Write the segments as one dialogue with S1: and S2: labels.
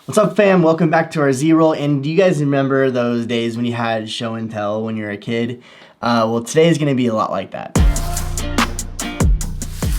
S1: What's up, fam? Welcome back to our Z Roll. And do you guys remember those days when you had show and tell when you were a kid? Well, today is going to be a lot like that.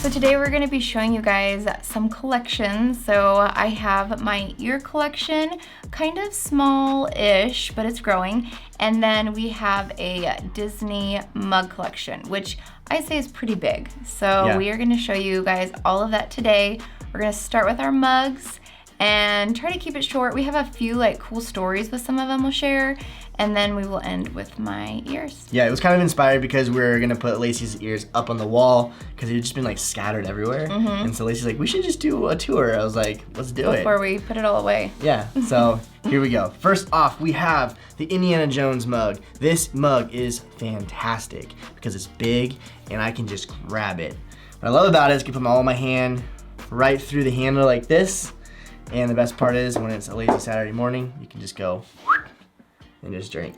S2: So today we're going to be showing you guys some collections. So I have my ear collection, kind of small-ish, but it's growing. And then we have a Disney mug collection, which I say is pretty big. So we are going to show you guys all of that today. We're going to start with our mugs and try to keep it short. We have a few like cool stories with some of them we'll share, and then we will end with my ears. Yeah,
S1: it was kind of inspired because we're gonna put Lacey's ears up on the wall because they've just been like scattered everywhere. And so Lacey's like, we should just do a tour. I was like, let's do it.
S2: Before we put it all away.
S1: Yeah, so here we go. First off, we have the Indiana Jones mug. This mug is fantastic because it's big and I can just grab it. What I love about it is I can put them all in my hand, right through the handle like this. And the best part is when it's a lazy Saturday morning, you can just go and just drink.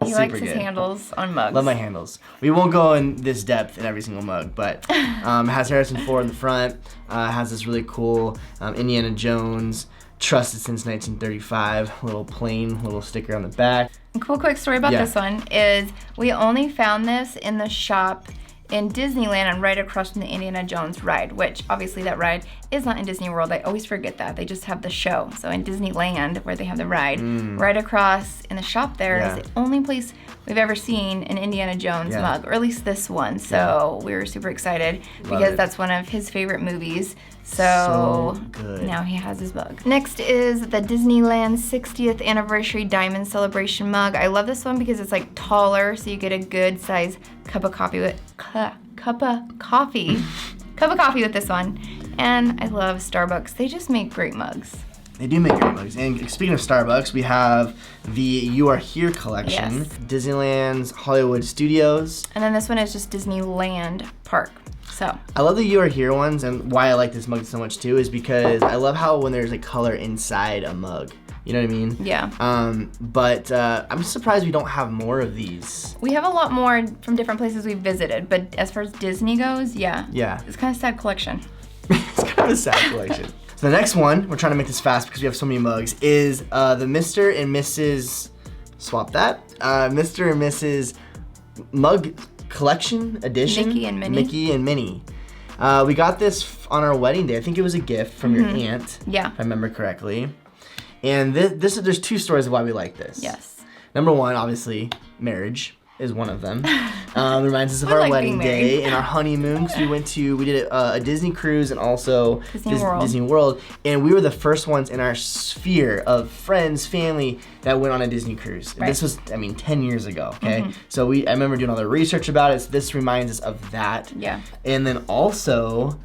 S2: He likes his handles on mugs.
S1: Love my handles. We won't go in this depth in every single mug, but it has Harrison Ford in the front. Has this really cool Indiana Jones, trusted since 1935, little sticker on the back.
S2: A cool quick story about this one is we only found this in the shop in Disneyland and right across from the Indiana Jones ride, which obviously that ride is not in Disney World. I always forget that. They just have the show. So in Disneyland, where they have the ride, right across in the shop there is the only place we've ever seen an Indiana Jones mug, or at least this one. So we were super excited because that's one of his favorite movies. So
S1: good.
S2: Now he has his mug. Next is the Disneyland 60th Anniversary Diamond Celebration mug. I love this one because it's like taller, so you get a good size cup of coffee with this one. And I love Starbucks. They just make great mugs.
S1: They do make great mugs. And speaking of Starbucks, we have the You Are Here collection, Disneyland's Hollywood Studios.
S2: And then this one is just Disneyland Park. So
S1: I love the You Are Here ones, and why I like this mug so much too is because I love how when there's a color inside a mug. You know what I mean?
S2: Yeah.
S1: But I'm surprised we don't have more of these.
S2: We have a lot more from different places we've visited, but as far as Disney goes, it's kind of a sad collection.
S1: It's kind of a sad collection. So the next one, we're trying to make this fast because we have so many mugs, is the Mr. and Mrs. Swap that. Mr. and Mrs. Mug Collection Edition.
S2: Mickey and Minnie.
S1: Mickey and Minnie. We got this on our wedding day. I think it was a gift from your aunt.
S2: Yeah.
S1: If I remember correctly. And there's two stories of why we like this.
S2: Yes.
S1: Number one, obviously, marriage is one of them. Reminds us of our wedding day and our honeymoon, because we did a Disney cruise and also Disney World, and we were the first ones in our sphere of friends, family that went on a Disney cruise. Right. This was, 10 years ago. Okay, so I remember doing all the research about it. So this reminds us of that.
S2: Yeah.
S1: And then also,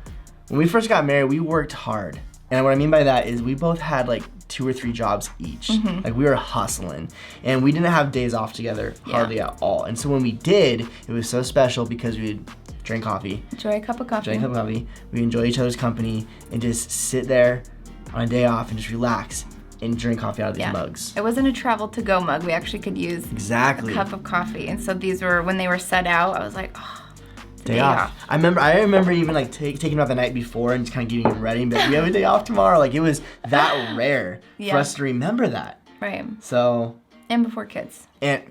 S1: when we first got married, we worked hard, and what I mean by that is we both had like 2 or 3 jobs each. Like we were hustling and we didn't have days off together hardly at all. And so when we did, it was so special because we'd drink coffee.
S2: Enjoy a cup of coffee.
S1: We enjoy each other's company and just sit there on a day off and just relax and drink coffee out of these mugs.
S2: It wasn't a travel to go mug. We actually could use a cup of coffee. And so these were, when they were set out, I was like, oh,
S1: day off. I remember even like taking them out the night before and just kind of getting them ready and be like, we have a day off tomorrow. Like it was that rare for us to remember that.
S2: Right.
S1: So.
S2: And before kids.
S1: And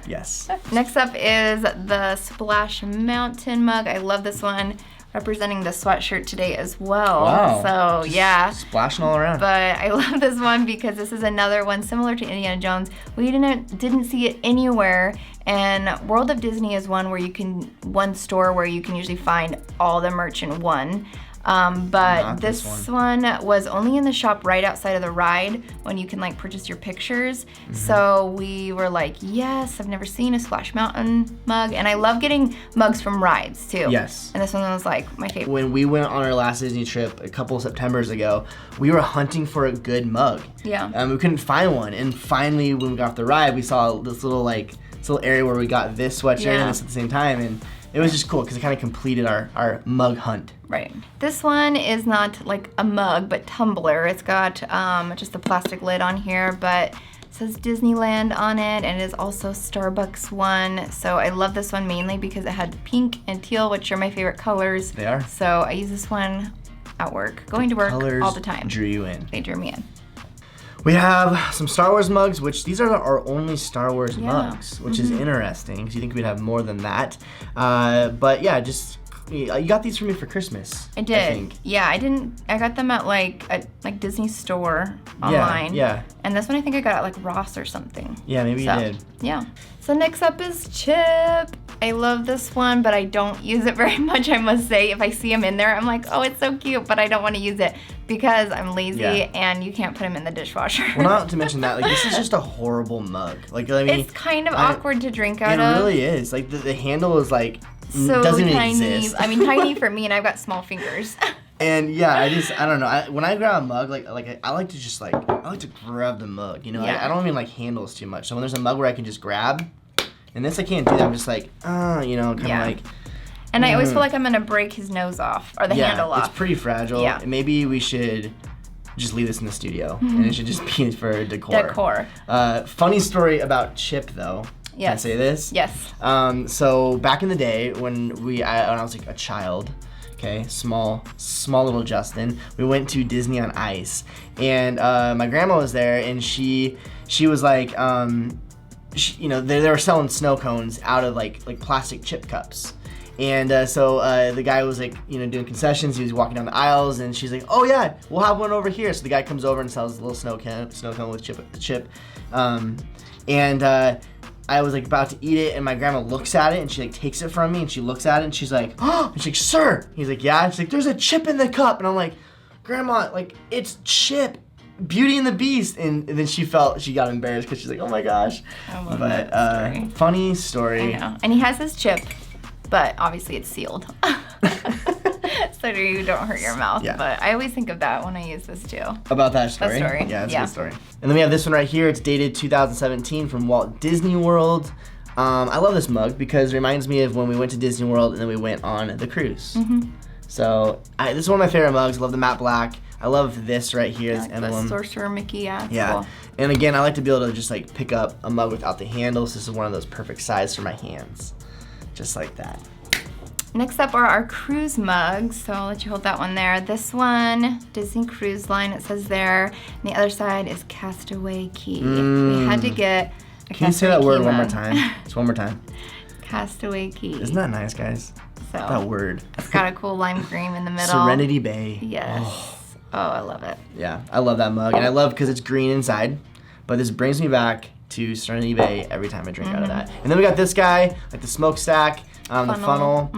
S1: yes.
S2: Next up is the Splash Mountain mug. I love this one. Representing the sweatshirt today as well.
S1: Wow.
S2: So just
S1: splashing all around.
S2: But I love this one because this is another one similar to Indiana Jones. We didn't see it anywhere, and World of Disney is one store where you can usually find all the merch in one. But this one was only in the shop right outside of the ride when you can like purchase your pictures. So we were like, yes, I've never seen a Splash Mountain mug, and I love getting mugs from rides too.
S1: Yes.
S2: And this one was like my favorite.
S1: When we went on our last Disney trip a couple of Septembers ago, we were hunting for a good mug.
S2: Yeah.
S1: We couldn't find one, and finally when we got off the ride, we saw this little area where we got this sweatshirt and this at the same time, and it was just cool because it kind of completed our mug hunt.
S2: Right. This one is not like a mug, but tumbler. It's got just a plastic lid on here, but it says Disneyland on it, and it is also Starbucks one. So I love this one mainly because it had pink and teal, which are my favorite colors.
S1: They are.
S2: So I use this one at work, going to work all the time.
S1: Drew you in.
S2: They drew me in.
S1: We have some Star Wars mugs, which these are our only Star Wars mugs, which is interesting because you think we'd have more than that. But yeah, just you got these for me for Christmas.
S2: I did.
S1: I think.
S2: Yeah, I got them at like Disney store online.
S1: Yeah.
S2: And this one I think I got at like Ross or something.
S1: Yeah, maybe you did.
S2: Yeah. So next up is Chip. I love this one, but I don't use it very much, I must say. If I see him in there, I'm like, oh, it's so cute, but I don't want to use it because I'm lazy and you can't put him in the dishwasher.
S1: Well, not to mention that, like, this is just a horrible mug. Like, I mean,
S2: it's kind of awkward to drink out of.
S1: It really is. Like, the handle is like,
S2: so
S1: doesn't even
S2: tiny.
S1: exist.
S2: I mean, tiny for me, and I've got small fingers.
S1: And yeah, I don't know. When I grab a mug, I like to just I like to grab the mug. You know, I don't even like handles too much. So when there's a mug where I can just grab, and this I can't do that. I'm just like, you know, kind of like.
S2: And I always feel like I'm gonna break his nose off or the handle off.
S1: It's pretty fragile.
S2: Yeah.
S1: Maybe we should just leave this in the studio, and it should just be for decor. Funny story about Chip though.
S2: Yes.
S1: Can I say this?
S2: Yes.
S1: So back in the day when I was like a child. Okay, small little Justin. We went to Disney on Ice, and my grandma was there, and she was like, you know, they were selling snow cones out of like plastic chip cups, and so the guy was like, you know, doing concessions. He was walking down the aisles, and she's like, oh yeah, we'll have one over here. So the guy comes over and sells a little snow cone with chip, and I was like about to eat it, and my grandma looks at it, and she like takes it from me, and she looks at it, and she's like, oh, and she's like, sir. He's like, yeah. And she's like, there's a chip in the cup, and I'm like, grandma, like it's Chip, Beauty and the Beast, and then she got embarrassed because she's like, oh my gosh.
S2: I love that story.
S1: Funny story.
S2: I know, and he has his chip, but obviously it's sealed. So you don't hurt your mouth.
S1: Yeah.
S2: But I always think of that when I use this too.
S1: About that story? Yeah, it's a good story. And then we have this one right here. It's dated 2017 from Walt Disney World. I love this mug because it reminds me of when we went to Disney World and then we went on the cruise. So this is one of my favorite mugs. I love the matte black. I love this right here, this emblem.
S2: The Sorcerer Mickey, yeah. Cool.
S1: And again, I like to be able to just like pick up a mug without the handles. This is one of those perfect size for my hands. Just like that.
S2: Next up are our cruise mugs, so I'll let you hold that one there. This one, Disney Cruise Line, it says there. And the other side is Castaway Key. We had to get a
S1: Can you say that word one more time? Just one more time.
S2: Castaway Key.
S1: Isn't that nice, guys?
S2: So
S1: that word.
S2: It's got a cool lime green in the middle.
S1: Serenity Bay.
S2: Yes. Oh, I love it.
S1: Yeah, I love that mug. And I love because it's green inside, but this brings me back to Serenity Bay every time I drink out of that. And then we got this guy, like the smokestack. The funnel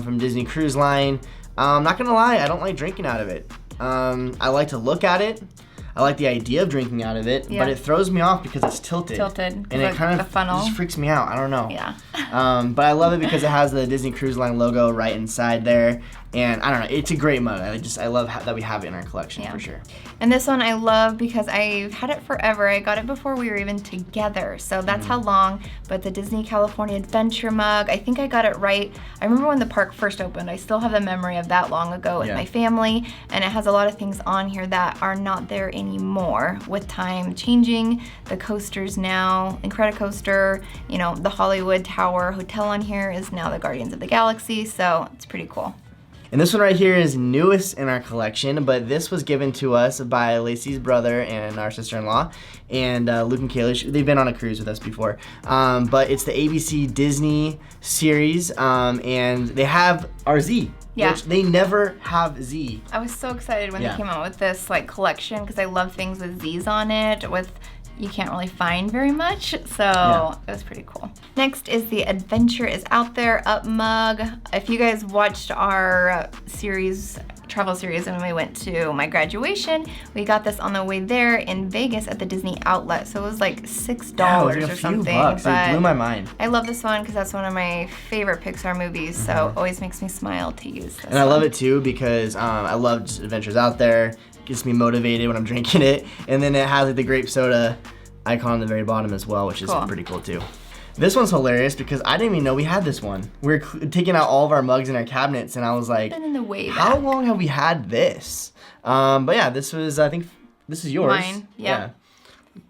S1: from Disney Cruise Line. I'm not gonna lie, I don't like drinking out of it. I like to look at it. I like the idea of drinking out of it, but it throws me off because it's tilted.
S2: And
S1: it kind of just freaks me out. I don't know.
S2: Yeah.
S1: But I love it because it has the Disney Cruise Line logo right inside there. And I don't know, it's a great mug. I love that we have it in our collection for sure.
S2: And this one I love because I've had it forever. I got it before we were even together, so that's how long. But the Disney California Adventure mug, I think I got it right. I remember when the park first opened. I still have the memory of that long ago with my family, and it has a lot of things on here that are not there anymore with time changing. The coasters now, Incredicoaster, you know, the Hollywood Tower Hotel on here is now the Guardians of the Galaxy, so it's pretty cool.
S1: And this one right here is newest in our collection, but this was given to us by Lacey's brother and our sister-in-law, and Luke and Kayla. They've been on a cruise with us before. But it's the ABC Disney series, and they have our Z.
S2: Yeah.
S1: Which they never have Z.
S2: I was so excited when they came out with this like collection because I love things with Z's on it, with you can't really find very much, so it was pretty cool. Next is the Adventure is Out There Up mug. If you guys watched our travel series when we went to my graduation, we got this on the way there in Vegas at the Disney outlet, so it was like $6 or something.
S1: Bucks. It blew my mind.
S2: I love this one because that's one of my favorite Pixar movies, so it always makes me smile to use this.
S1: And I love it too because I loved Adventures Out There. Gets me motivated when I'm drinking it, and then it has like the grape soda icon on the very bottom as well, which is pretty cool too. This one's hilarious because I didn't even know we had this one. We were taking out all of our mugs in our cabinets, and I was like,
S2: been in the way
S1: how long have we had this? But yeah, this was, I think this is yours.
S2: Mine, yeah.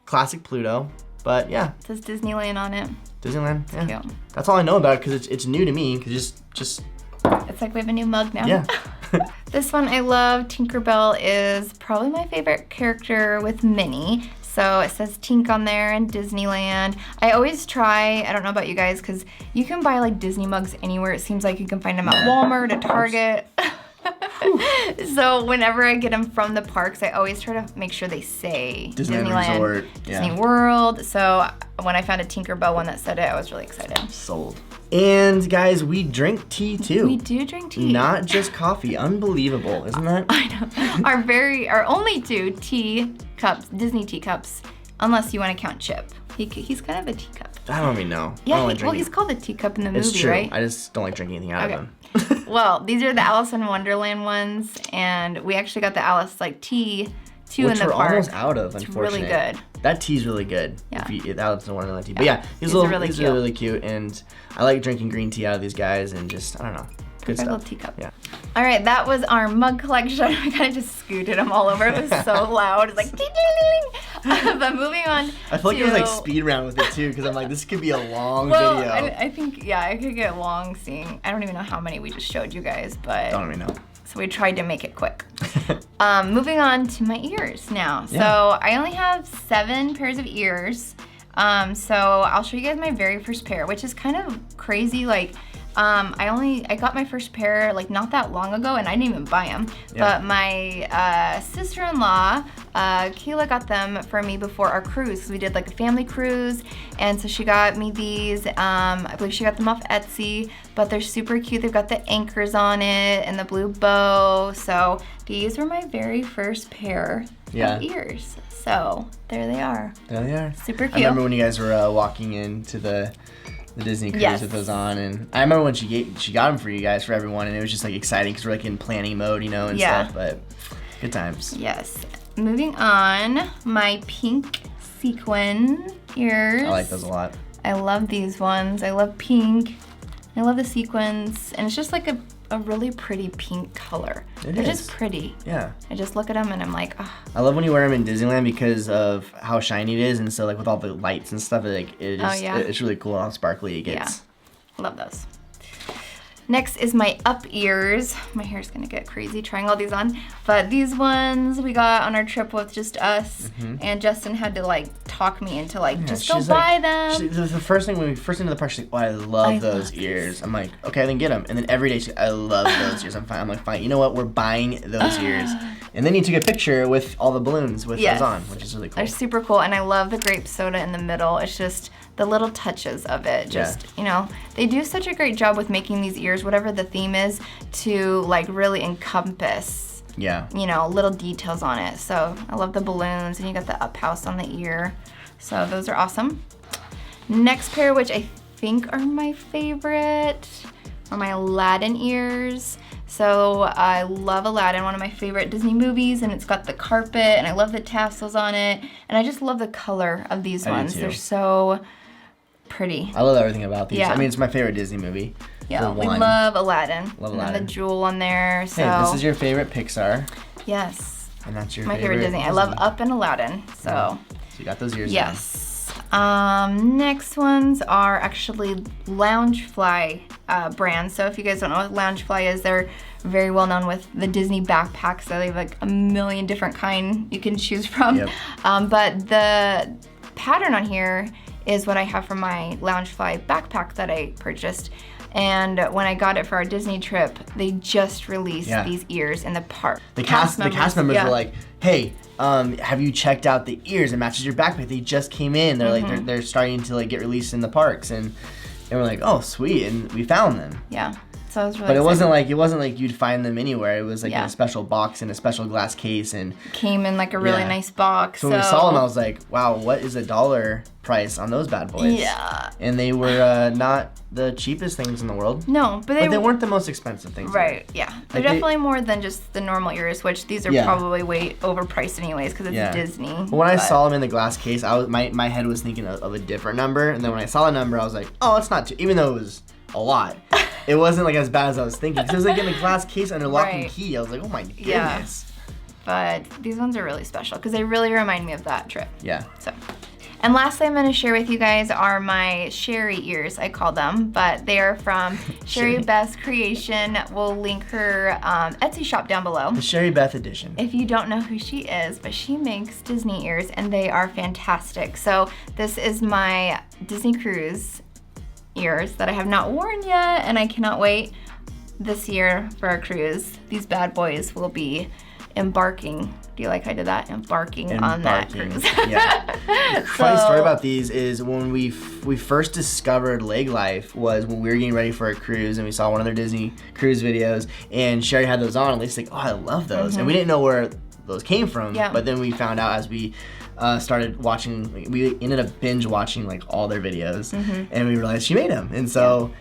S1: Classic Pluto, but yeah.
S2: It says Disneyland on it.
S1: Disneyland, yeah.
S2: Cute.
S1: That's all I know about it because it's new to me. Cause just
S2: it's like we have a new mug now.
S1: Yeah.
S2: This one I love. Tinkerbell is probably my favorite character with Minnie. So it says Tink on there in Disneyland. I always try, I don't know about you guys, because you can buy like Disney mugs anywhere. It seems like you can find them at Walmart, at Target. So whenever I get them from the parks, I always try to make sure they say Disneyland,
S1: Resort,
S2: Disney World. So when I found a Tinkerbell one that said it, I was really excited.
S1: Sold. And guys, we drink tea too.
S2: We do drink tea.
S1: Not just coffee. Unbelievable, isn't that?
S2: I know. Our only 2 tea cups, Disney teacups, unless you want to count Chip. He's kind of a teacup.
S1: I don't even know.
S2: Yeah, well, he's called a teacup in the movie,
S1: it's true.
S2: right?
S1: I just don't like drinking anything out of him.
S2: Well, these are the Alice in Wonderland ones, and we actually got the Alice tea too in the park.
S1: Which we're almost out of, unfortunately.
S2: It's really good.
S1: That tea's really good.
S2: Yeah.
S1: Alice in Wonderland tea. But yeah, these are really cute, and I like drinking green tea out of these guys, and just, I don't know. Good stuff.
S2: Little teacup.
S1: Yeah.
S2: All right, that was our mug collection. I kind of just scooted them all over. It was so loud. It's like ding, ding, ding. But moving on.
S1: I feel like it was like speed round with it too, because I'm like, this could be a long video.
S2: I think, yeah, I could get long seeing. I don't even know how many we just showed you guys, but.
S1: I don't even know.
S2: So we tried to make it quick. Moving on to my ears now.
S1: Yeah.
S2: So I only have 7 pairs of ears. So I'll show you guys my very first pair, which is kind of crazy. Like, I got my first pair like not that long ago, and I didn't even buy them. Yeah. But my sister-in-law, Kayla, got them for me before our cruise, because we did like a family cruise, and so she got me these. I believe she got them off Etsy, but they're super cute. They've got the anchors on it and the blue bow. So these were my very first pair of ears. So there they are.
S1: There they are.
S2: Super cute.
S1: I remember when you guys were walking into the Disney cruise with those on, and I remember when she got them for you guys, for everyone, and it was just like exciting because we're like in planning mode, and stuff. But good times.
S2: Yes. Moving on, my pink sequin ears.
S1: I like those a lot.
S2: I love these ones. I love pink. I love the sequins, and it's just like a really pretty pink color. They're just pretty.
S1: Yeah.
S2: I just look at them and I'm like, oh.
S1: I love when you wear them in Disneyland because of how shiny it is, and so like with all the lights and stuff, it's really cool how sparkly it gets.
S2: Yeah. Love those. Next is my up ears. My hair's gonna get crazy trying all these on. But these ones we got on our trip with just us, and Justin had to like talk me into like, just go buy them.
S1: The first thing when we first into the park, she's like, oh, I love those ears. I'm like, okay, then get them. And then every day she's like, I love those ears. I'm like, fine. You know what? We're buying those ears. And then you took a picture with all the balloons with those on, which is really cool.
S2: They're super cool, and I love the grape soda in the middle. It's just the little touches of it. Just, they do such a great job with making these ears, whatever the theme is, to like really encompass, little details on it. So I love the balloons, and you got the up house on the ear. So those are awesome. Next pair, which I think are my favorite, are my Aladdin ears. So I love Aladdin, one of my favorite Disney movies, and it's got the carpet, and I love the tassels on it, and I just love the color of these ones. They're so pretty.
S1: I love everything about these. I mean, it's my favorite Disney movie.
S2: Yeah, we love Aladdin.
S1: Love Aladdin.
S2: And the jewel on there. So.
S1: Hey, this is your favorite Pixar.
S2: Yes.
S1: And that's your
S2: favorite Disney. I love Up and Aladdin. So
S1: you got those ears.
S2: Yes. Next ones are actually Loungefly brand. So if you guys don't know what Loungefly is, they're very well known with the Disney backpacks. So they have like a million different kind you can choose from. Yep. But the pattern on here is what I have for my Loungefly backpack that I purchased. And when I got it for our Disney trip, they just released these ears in the park.
S1: The cast members were like, hey, have you checked out the ears? It matches your backpack. They just came in. They're like, they're starting to like get released in the parks, and we're like, oh, sweet, and we found them.
S2: Yeah. So I was really
S1: But it wasn't like you'd find them anywhere. It was like in a special box in a special glass case, and
S2: came in like a really nice box.
S1: So when we saw them, I was like, wow, what is a dollar price on those bad boys?
S2: Yeah.
S1: And they were not the cheapest things in the world.
S2: No, but they
S1: weren't the most expensive things.
S2: Right. Yeah. They're definitely more than just the normal ears, which these are probably way overpriced anyways because it's Disney.
S1: But when I saw them in the glass case, my head was thinking of a different number, and then when I saw the number, I was like, oh, it's not too, even though it was a lot. It wasn't like as bad as I was thinking. Because it was like in a glass case under lock and key. I was like, oh my goodness.
S2: Yeah. But these ones are really special because they really remind me of that trip.
S1: Yeah.
S2: So, And lastly, I'm gonna share with you guys are my Sherry ears, I call them, but they are from Sherry Beth's creation. We'll link her Etsy shop down below.
S1: The Sherry Beth edition.
S2: If you don't know who she is, but she makes Disney ears and they are fantastic. So this is my Disney Cruise ears that I have not worn yet, and I cannot wait this year for our cruise. These bad boys will be embarking. Do you like how I did that? Embarking on that cruise.
S1: Yeah. Funny story about these is when we first discovered Leg Life was when we were getting ready for a cruise, and we saw one of their Disney cruise videos, and Sherry had those on, and Lacey's like, oh, I love those. And we didn't know where those came from, but then we found out as we started watching, we ended up binge watching like all their videos, and we realized she made them. And so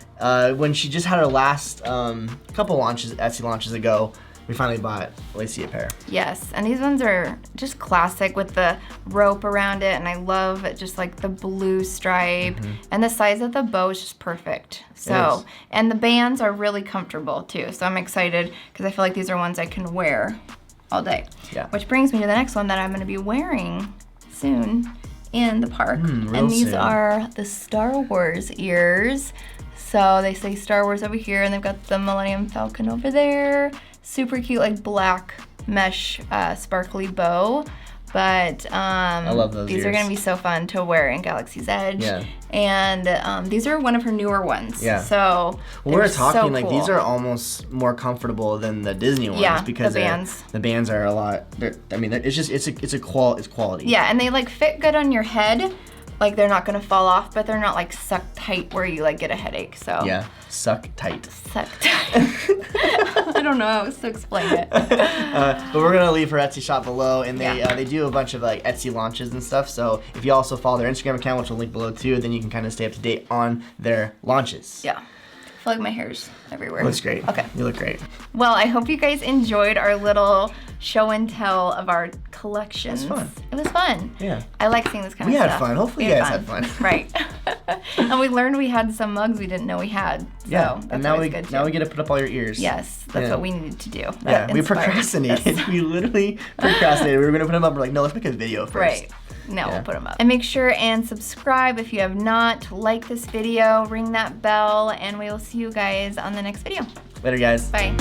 S1: when she just had her last couple launches, Etsy launches ago, we finally bought Lacey a pair.
S2: Yes, and these ones are just classic with the rope around it, and I love just like the blue stripe, and the size of the bow is just perfect. So, and the bands are really comfortable too, so I'm excited because I feel like these are ones I can wear all day.
S1: Yeah.
S2: Which brings me to the next one that I'm gonna be wearing soon in the park,
S1: real
S2: and these
S1: soon.
S2: are the Star Wars ears. So they say Star Wars over here, and they've got the Millennium Falcon over there. Super cute, like black mesh sparkly bow. But
S1: I love those
S2: these
S1: ears.
S2: are gonna be so fun to wear in Galaxy's Edge.
S1: Yeah.
S2: And these are one of her newer ones.
S1: Yeah.
S2: So
S1: well, we're talking
S2: so
S1: like
S2: cool.
S1: these are almost more comfortable than the Disney ones, because the bands are a lot. It's quality.
S2: Yeah, and they like fit good on your head. Like they're not gonna fall off, but they're not like sucked tight where you like get a headache. So
S1: yeah, suck tight.
S2: Suck tight. I don't know how else to explain it.
S1: But we're gonna leave her Etsy shop below, and they do a bunch of like Etsy launches and stuff. So if you also follow their Instagram account, which we'll link below too, then you can kind of stay up to date on their launches.
S2: Yeah. I feel like my hair's everywhere.
S1: Looks great.
S2: Okay.
S1: You look great.
S2: Well, I hope you guys enjoyed our little show and tell of our collections.
S1: It was fun.
S2: It was fun.
S1: Yeah.
S2: I like seeing this kind of
S1: We
S2: stuff.
S1: had fun. Hopefully you guys had fun.
S2: Right. And we learned we had some mugs we didn't know we had. So that's
S1: and now we
S2: good too.
S1: now we get to put up all your ears.
S2: Yes, that's what we needed to do.
S1: Yeah, we procrastinated. We literally procrastinated. We were gonna put them up. We're like, no, let's make a video first.
S2: Right. No, we'll put them up. And make sure and subscribe if you have not. Like this video, ring that bell, and we will see you guys on the next video.
S1: Later, guys.
S2: Bye.